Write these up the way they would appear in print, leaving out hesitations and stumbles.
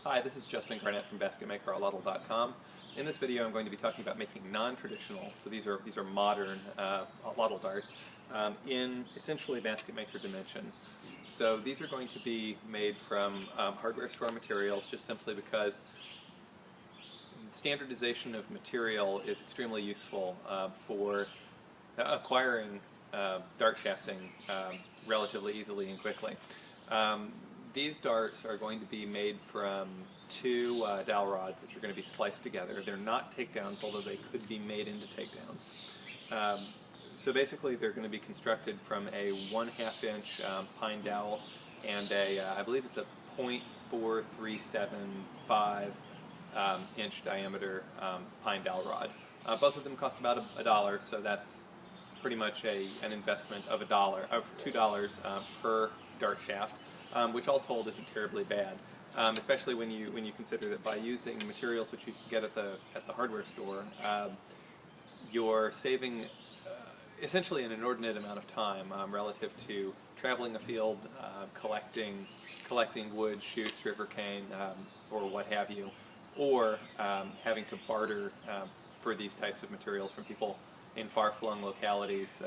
Hi, this is Justin Garnett from Basketmaker.com. In this video I'm going to be talking about making non-traditional, so these are modern atlatl darts, in essentially Basketmaker dimensions. So these are going to be made from hardware store materials just simply because standardization of material is extremely useful for acquiring dart shafting relatively easily and quickly. These darts are going to be made from two dowel rods which are going to be spliced together. They're not takedowns, although they could be made into takedowns. So basically they're going to be constructed from a 1/2 inch pine dowel and I believe it's a .4375 inch diameter pine dowel rod. Both of them cost about $1, so that's pretty much an investment of $2 per dart shaft. Which all told isn't terribly bad, especially when you consider that by using materials which you can get at the hardware store, you're saving essentially an inordinate amount of time relative to traveling afield, collecting wood, shoots, river cane, or what have you, or having to barter for these types of materials from people in far-flung localities.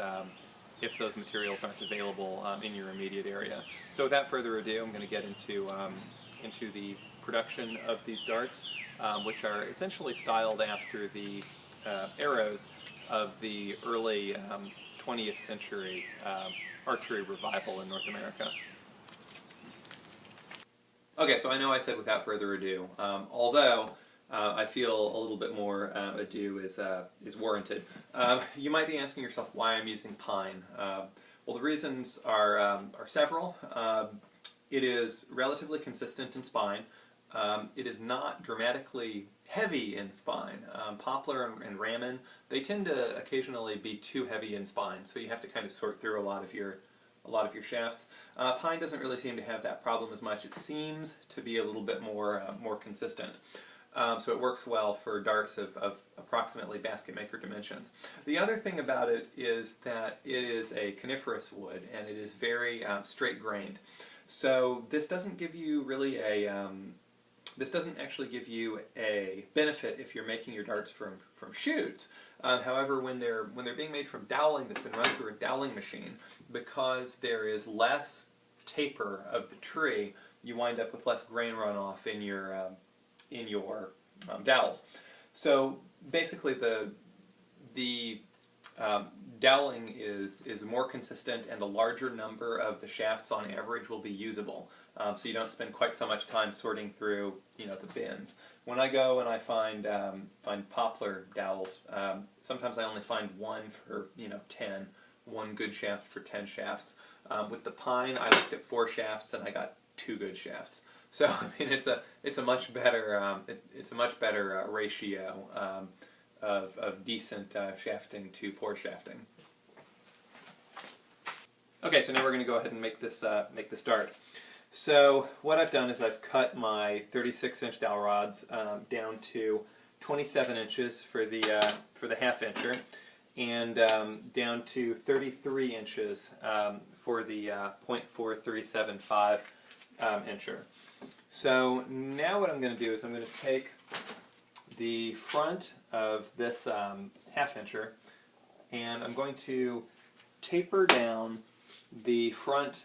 If those materials aren't available in your immediate area. So without further ado, I'm going to get into the production of these darts, which are essentially styled after the arrows of the early 20th century archery revival in North America. Okay, so I know I said without further ado, although I feel a little bit more ado is warranted. You might be asking yourself why I'm using pine. Well, the reasons are several. It is relatively consistent in spine. It is not dramatically heavy in spine. Poplar and ramin, they tend to occasionally be too heavy in spine, so you have to kind of sort through a lot of your shafts. Pine doesn't really seem to have that problem as much. It seems to be a little bit more consistent. So it works well for darts of approximately Basketmaker dimensions. The other thing about it is that it is a coniferous wood and it is very straight-grained. So this doesn't give you really this doesn't actually give you a benefit if you're making your darts from shoots. However, when they're being made from doweling that's been run through a doweling machine, because there is less taper of the tree, you wind up with less grain runoff in your dowels. So basically the doweling is more consistent and a larger number of the shafts on average will be usable. So you don't spend quite so much time sorting through the bins. When I go and I find poplar dowels, sometimes I only find one for 1 good shaft for 10 shafts. With the pine I looked at 4 shafts and I got 2 good shafts. So I mean, it's a much better ratio of decent shafting to poor shafting. Okay, so now we're going to go ahead and make this dart. So what I've done is I've cut my 36-inch dowel rods down to 27 inches for the 1/2 incher, and down to 33 inches for the .4375 incher. So now what I'm going to do is I'm going to take the front of this 1/2 incher and I'm going to taper down the front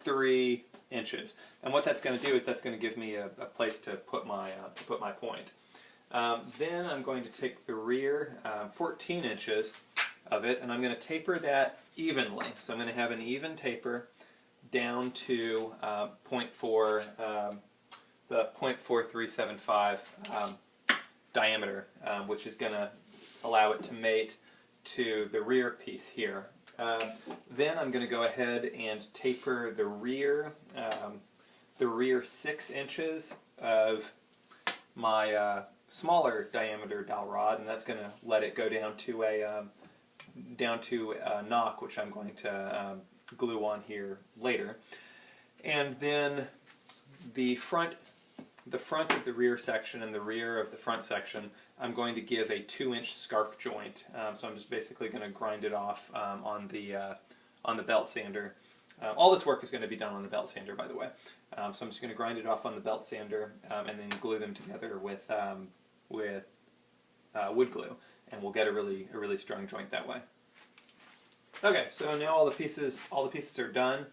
3 inches. And what that's going to do is that's going to give me a place to put my point. Then I'm going to take the rear 14 inches of it and I'm going to taper that evenly. So I'm going to have an even taper down to the .4375 diameter, which is going to allow it to mate to the rear piece here. Then I'm going to go ahead and taper the rear 6 inches of my smaller diameter dowel rod, and that's going to let it go down to a nock, which I'm going to glue on here later. And then the front of the rear section and the rear of the front section, I'm going to give a 2-inch scarf joint. So I'm just basically going to grind it off on the belt sander All this work is going to be done on a belt sander, by the way. So I'm just going to grind it off on the belt sander and then glue them together with wood glue, and we'll get a really strong joint that way. Okay, so now all the pieces are done.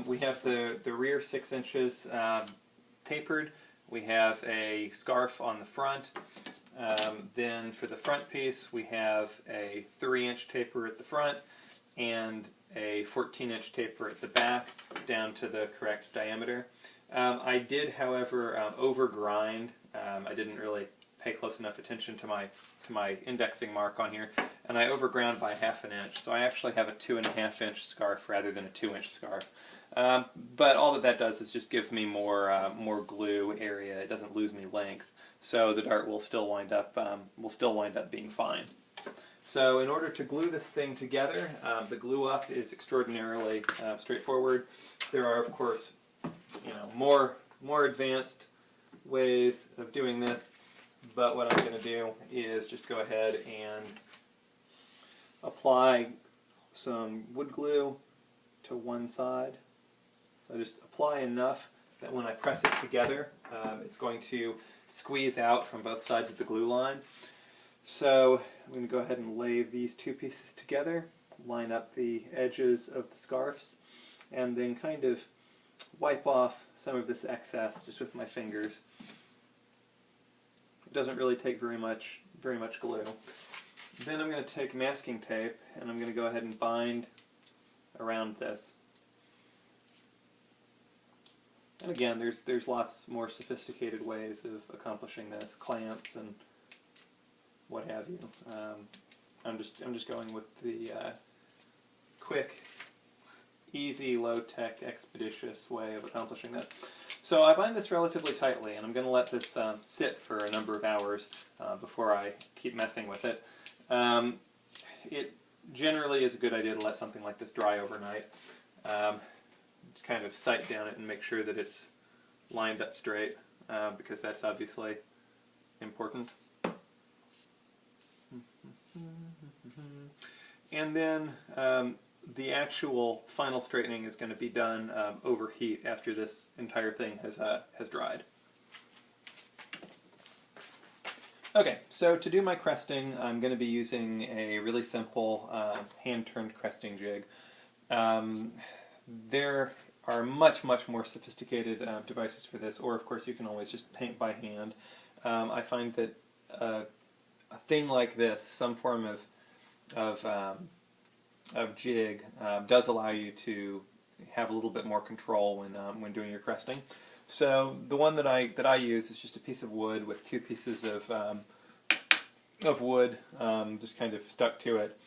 We have the rear 6 inches tapered. We have a scarf on the front. Then for the front piece, we have a 3-inch taper at the front and a 14-inch taper at the back down to the correct diameter. I did, however, over-grind. I didn't really pay close enough attention to my indexing mark on here, and I overground by 1/2 inch. So I actually have a 2.5-inch scarf rather than a 2-inch scarf. But all that does is just gives me more glue area. It doesn't lose me length, so the dart will still wind up being fine. So in order to glue this thing together, the glue up is extraordinarily straightforward. There are, of course, more advanced ways of doing this, but what I'm going to do is just go ahead and apply some wood glue to one side. So just apply enough that when I press it together, it's going to squeeze out from both sides of the glue line. So I'm going to go ahead and lay these two pieces together, line up the edges of the scarves, and then kind of wipe off some of this excess just with my fingers. It doesn't really take very much glue. Then I'm going to take masking tape and I'm going to go ahead and bind around this. And again, there's lots more sophisticated ways of accomplishing this, clamps and what have you. I'm just going with the quick, easy, low-tech, expeditious way of accomplishing this. So I bind this relatively tightly, and I'm going to let this sit for a number of hours before I keep messing with it. It generally is a good idea to let something like this dry overnight. Just kind of sight down it and make sure that it's lined up straight, because that's obviously important. And then the actual final straightening is going to be done over heat after this entire thing has dried. Okay, so to do my cresting, I'm going to be using a really simple hand-turned cresting jig. There are much more sophisticated devices for this, or of course you can always just paint by hand. I find that a thing like this, some form of jig, does allow you to have a little bit more control when doing your cresting. So the one that I use is just a piece of wood with 2 pieces of wood just kind of stuck to it.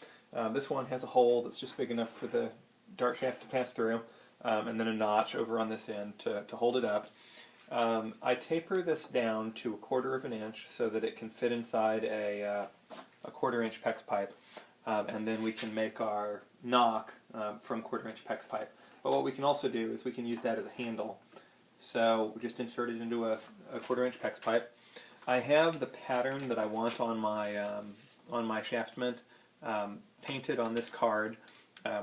This one has a hole that's just big enough for the dart shaft to pass through, and then a notch over on this end to hold it up. I taper this down to 1/4 inch so that it can fit inside a 1/4 inch PEX pipe, and then we can make our nock from 1/4 inch PEX pipe. But what we can also do is we can use that as a handle. So we just insert it into a 1/4 inch PEX pipe. I have the pattern that I want on my shaftment painted on this card,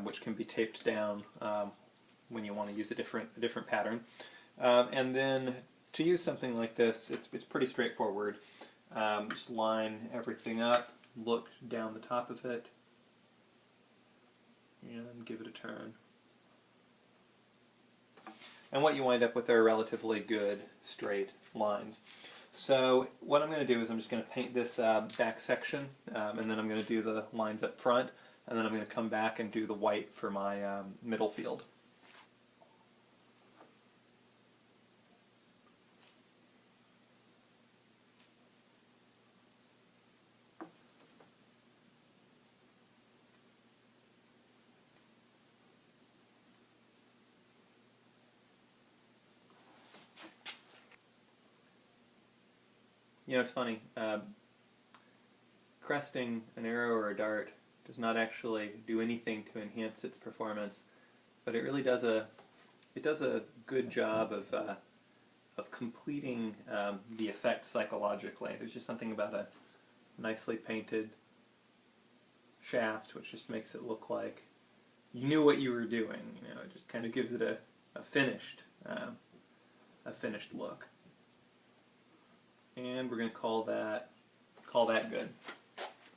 which can be taped down when you want to use a different pattern. And then to use something like this, it's pretty straightforward. Just line everything up, look down the top of it, and give it a turn. And what you wind up with are relatively good straight lines. So what I'm going to do is I'm just going to paint this back section, and then I'm going to do the lines up front, and then I'm going to come back and do the white for my middle field. It's funny, cresting an arrow or a dart does not actually do anything to enhance its performance, but it really does a good job of completing the effect psychologically. There's just something about a nicely painted shaft which just makes it look like you knew what you were doing. You know, it just kind of gives it a finished look. And we're going to call that good.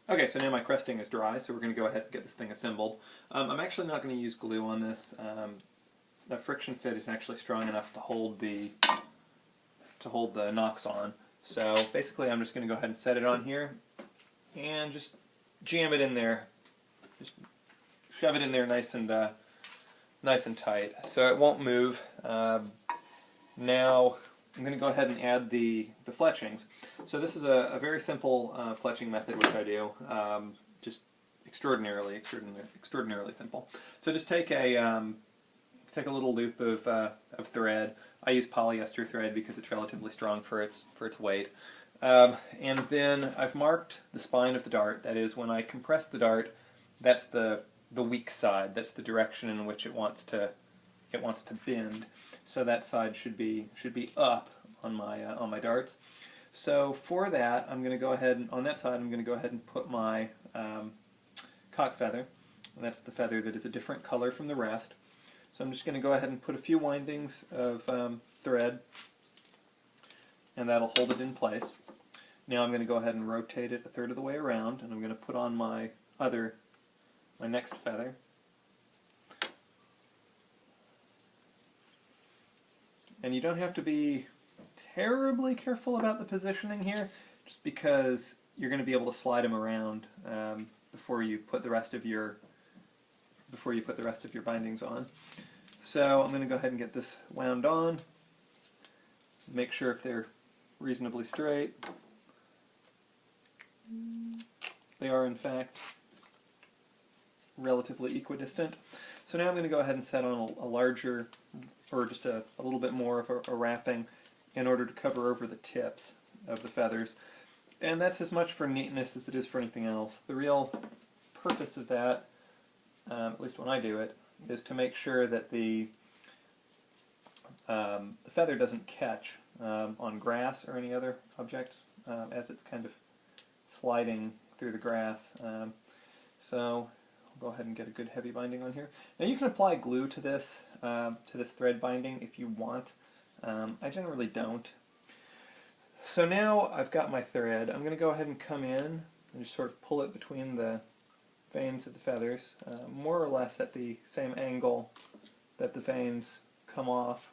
Okay, so now my cresting is dry, so we're going to go ahead and get this thing assembled. I'm actually not going to use glue on this. That friction fit is actually strong enough to hold the nocks on. So basically I'm just going to go ahead and set it on here and just jam it in there. Just shove it in there nice and tight so it won't move. Now I'm going to go ahead and add the fletchings. So this is a very simple fletching method which I do, just extraordinarily simple. So just take a little loop of thread. I use polyester thread because it's relatively strong for its weight. And then I've marked the spine of the dart. That is, when I compress the dart, that's the weak side. That's the direction in which it wants to bend. So that side should be up on my darts. So for that, I'm going to go ahead and on that side I'm going to go ahead and put my cock feather. And that's the feather that is a different color from the rest. So I'm just going to go ahead and put a few windings of thread, and that'll hold it in place. Now I'm going to go ahead and rotate it a third of the way around, and I'm going to put on my next feather. And you don't have to be terribly careful about the positioning here, just because you're going to be able to slide them around before you put the rest of your bindings on. So I'm going to go ahead and get this wound on. Make sure if they're reasonably straight. They are in fact relatively equidistant. So now I'm going to go ahead and set on a larger, or just a little bit more of a wrapping in order to cover over the tips of the feathers. And that's as much for neatness as it is for anything else. The real purpose of that, at least when I do it, is to make sure that the feather doesn't catch on grass or any other objects as it's kind of sliding through the grass. So I'll go ahead and get a good heavy binding on here. Now you can apply glue to this thread binding if you want. I generally don't. So now I've got my thread. I'm going to go ahead and come in and just sort of pull it between the veins of the feathers, more or less at the same angle that the veins come off.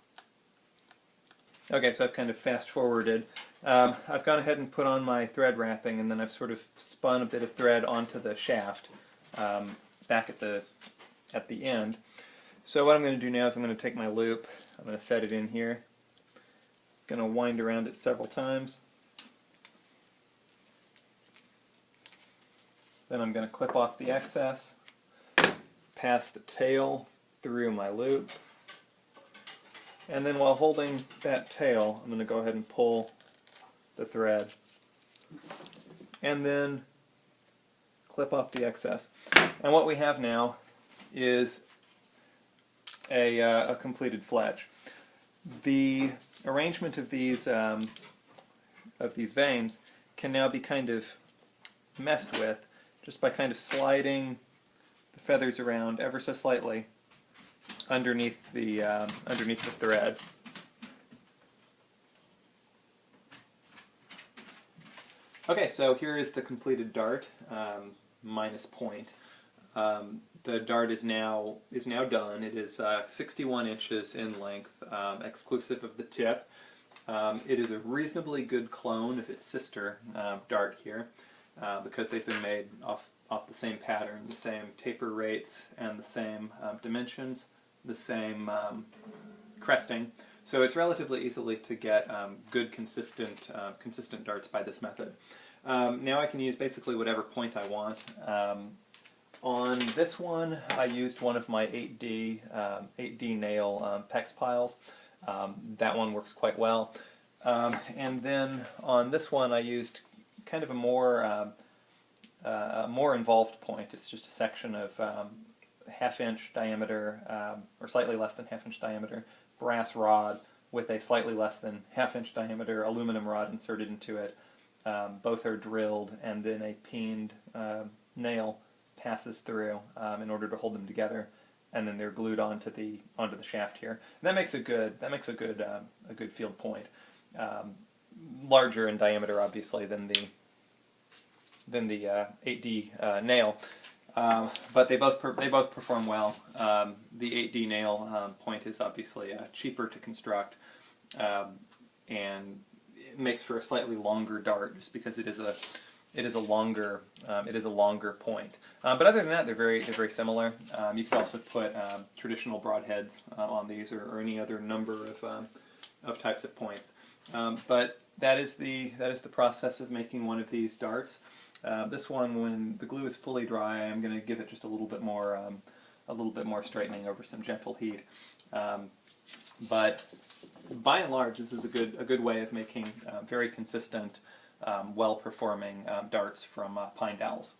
Okay, so I've kind of fast forwarded. I've gone ahead and put on my thread wrapping, and then I've sort of spun a bit of thread onto the shaft back at the end. So what I'm going to do now is I'm going to take my loop, I'm going to set it in here, going to wind around it several times. Then I'm going to clip off the excess, pass the tail through my loop, and then while holding that tail, I'm going to go ahead and pull the thread, and then clip off the excess. And what we have now is a completed fletch. The arrangement of these veins can now be kind of messed with just by kind of sliding the feathers around ever so slightly underneath the thread. Okay, so here is the completed dart minus point. The dart is now done. It is 61 inches in length, exclusive of the tip. It is a reasonably good clone of its sister dart here, because they've been made off the same pattern, the same taper rates, and the same dimensions, the same cresting. So it's relatively easily to get good, consistent darts by this method. Now I can use basically whatever point I want. On this one, I used one of my 8D nail PEX piles. That one works quite well. And then on this one, I used kind of a more involved point. It's just a section of half-inch diameter, or slightly less than half-inch diameter, brass rod with a slightly less than half-inch diameter aluminum rod inserted into it. Both are drilled, and then a peened nail passes through in order to hold them together. and then they're glued onto the shaft here. And that makes a good a good field point. Larger in diameter, obviously, than the 8D nail, but they both perform well. The 8D nail point is obviously cheaper to construct, and it makes for a slightly longer dart, just because it is a longer point. But other than that, they're very similar. You can also put traditional broadheads on these, or any other number of types of points. But that is the process of making one of these darts. This one, when the glue is fully dry, I'm going to give it just a little bit more straightening over some gentle heat. But by and large, this is a good way of making very consistent, well-performing darts from pine dowels.